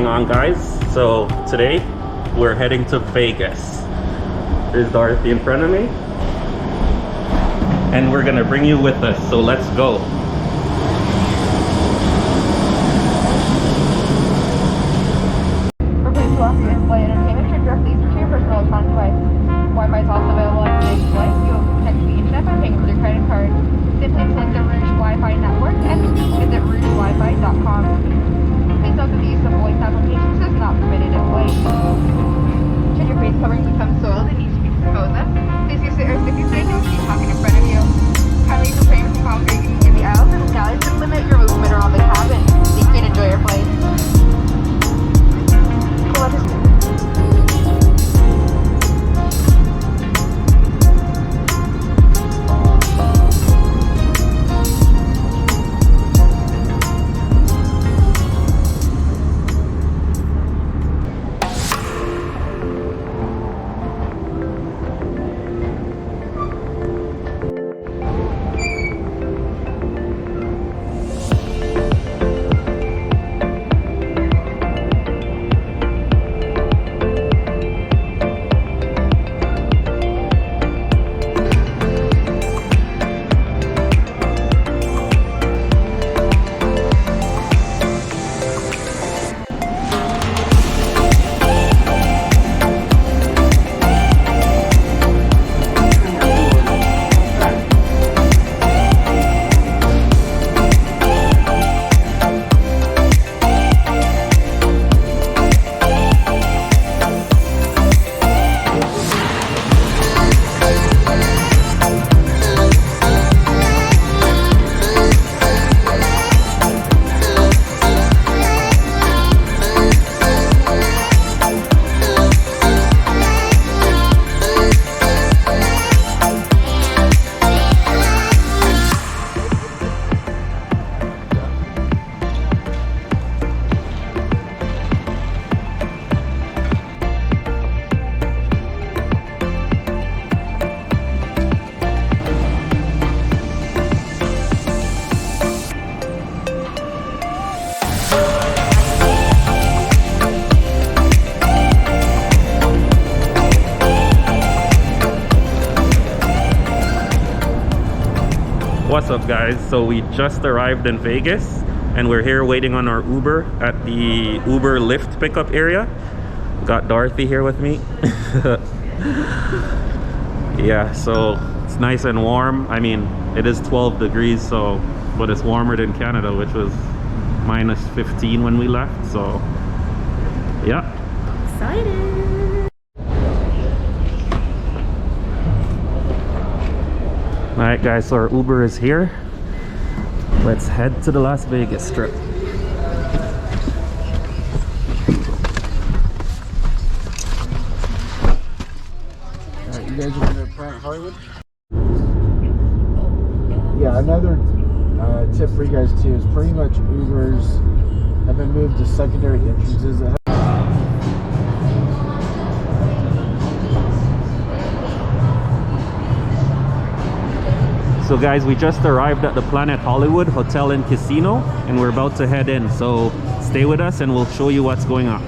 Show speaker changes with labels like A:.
A: going on, guys? So today we're heading to Vegas. There's Dorothy in front of me, and we're gonna bring you with us, so let's go.
B: For places to offer in-flight entertainment, turn directly to your personal electronic device. Wi-Fi is also available on today's flight. You'll connect to the internet by paying with your credit card. Simply select the Rouge Wi-Fi network and visit rougewifi.com. Please note that the use of voice applications is not permitted in flight. Should your face covering become soiled, it needs to be disposed of. Please use the air safety snake and keep talking in front of you. Kindly refrain from congregating in the aisles and galleys and limit your movement around the cabin so you can enjoy your flight.
A: What's up, guys? So we just arrived in Vegas and we're here waiting on our Uber at the Uber Lyft pickup area. Got Dorothy here with me. Yeah, so it's nice and warm. I mean, it is 12 degrees, so, but it's warmer than Canada, which was minus 15 when we left. So yeah,
C: Excited.
A: Alright guys, so our Uber is here. Let's head to the Las Vegas Strip.
D: Alright, you guys are going to Planet Hollywood? Yeah, another tip for you guys too is pretty much Ubers have been moved to secondary entrances.
A: So guys, we just arrived at the Planet Hollywood Hotel and Casino and we're about to head in, so stay with us and we'll show you what's going on.